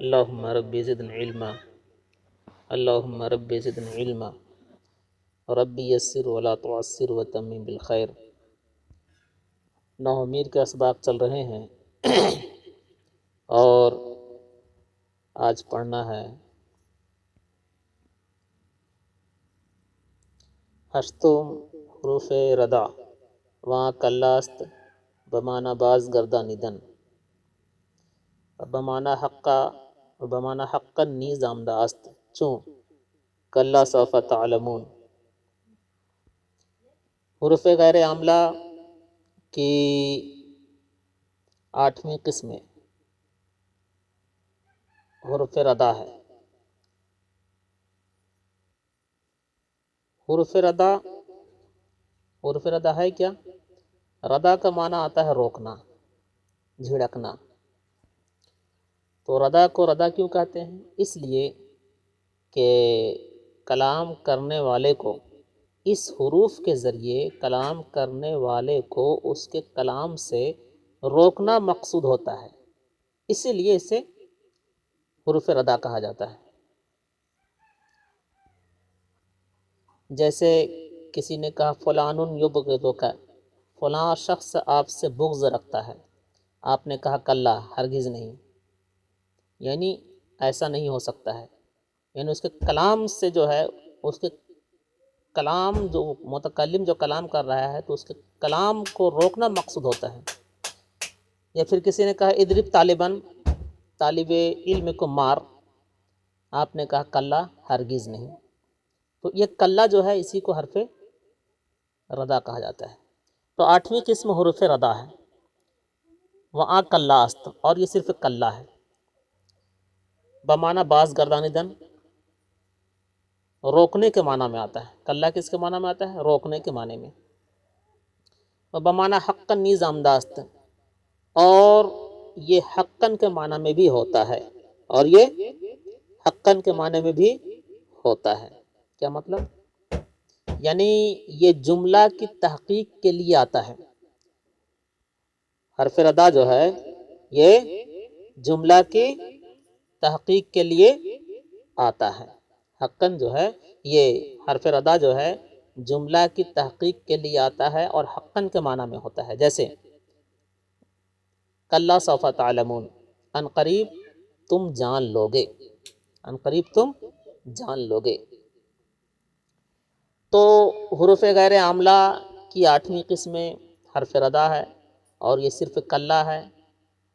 اللہم ربی زدنی علما، اللہم ربی زدنی علما، ربی یسر ولا تعسر وتمم بالخیر۔ نومید کے اسباق چل رہے ہیں اور آج پڑھنا ہے ہشتم حروف ردا وہاں کلاست بمعنی باز گردانیدن بمعنی حقا نیز آمدہ است چون کلا سوف تعلمون۔ حروف غیر عاملہ کی 8ویں قسم حروف ردا ہے۔ حروف ردا ہے کیا؟ ردا کا معنی آتا ہے روکنا، جھڑکنا۔ تو ردا کو ردا کیوں کہتے ہیں؟ اس لیے کہ کلام کرنے والے کو اس حروف کے ذریعے کلام کرنے والے کو اس کے کلام سے روکنا مقصود ہوتا ہے، اسی لیے اسے حروف ردا کہا جاتا ہے۔ جیسے کسی نے کہا فلان یبغضک، فلاں شخص آپ سے بغض رکھتا ہے، آپ نے کہا کلا، ہرگز نہیں، یعنی ایسا نہیں ہو سکتا ہے، یعنی اس کے کلام سے جو ہے، اس کے کلام جو متکلم جو کلام کر رہا ہے تو اس کے کلام کو روکنا مقصود ہوتا ہے۔ یا پھر کسی نے کہا اضرب طالباً، طالب علم کو مار، آپ نے کہا کلا، ہرگز نہیں۔ تو یہ کلا جو ہے اسی کو حرف ردا کہا جاتا ہے۔ تو 8ویں قسم حروف ردا ہے، وہاں کلا است، اور یہ صرف کلا ہے۔ بمعنی باز گردانیدن، روکنے کے معنی میں آتا ہے۔ کلا کس کے معنی میں آتا ہے؟ روکنے کے معنی میں۔ اور بمعنی حقا نیز آمدہ است، اور یہ حقاً کے معنی میں بھی ہوتا ہے، اور یہ حقاً کے معنی میں بھی ہوتا ہے۔ کیا مطلب؟ یعنی یہ جملہ کی تحقیق کے لیے آتا ہے۔ حرف ردا جو ہے یہ جملہ کی تحقیق کے لیے آتا ہے۔ حقاً جو ہے یہ حرف ردا جو ہے جملہ کی تحقیق کے لیے آتا ہے اور حقاً کے معنی میں ہوتا ہے۔ جیسے کلا سوف تعلمون، ان قریب تم جان لوگے، ان قریب تم جان لوگے۔ تو حروف غیر عاملہ کی 8ویں قسم حرف ردا ہے، اور یہ صرف کلا ہے۔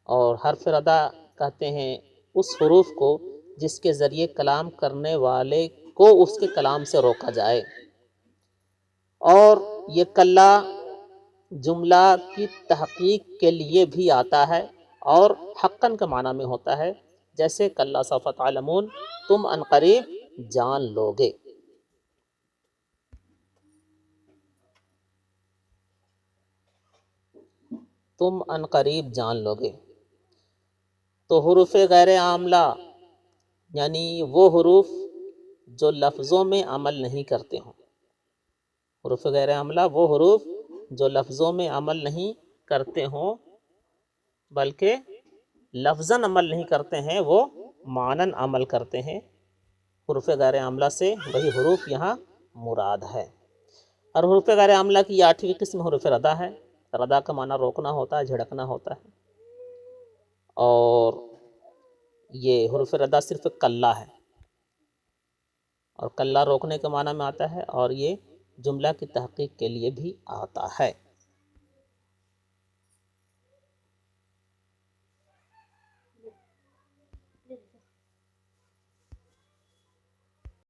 اور حرف ردا کہتے ہیں اس حروف کو جس کے ذریعے کلام کرنے والے کو اس کے کلام سے روکا جائے۔ اور یہ کلا جملہ کی تحقیق کے لیے بھی آتا ہے اور حقاً کے معنی میں ہوتا ہے۔ جیسے کلا سوف تعلمون، تم ان قریب جان لوگے۔ تم ان قریب جان لوگے۔ تو حروف غیر عاملہ یعنی وہ حروف جو لفظوں میں عمل نہیں کرتے ہوں۔ حروف غیر عاملہ وہ حروف جو لفظوں میں عمل نہیں کرتے ہوں بلکہ لفظاً عمل نہیں کرتے ہیں، وہ معناً عمل کرتے ہیں۔ حروف غیر عاملہ سے وہی حروف یہاں مراد ہے۔ اور حروف غیر عاملہ کی 8ویں قسم حروف ردا ہے۔ ردا کا معنی روکنا ہوتا ہے، جھڑکنا ہوتا ہے، اور یہ حروف ردا صرف کلا ہے، اور کلا روکنے کے معنی میں آتا ہے، اور یہ جملہ کی تحقیق کے لیے بھی آتا ہے۔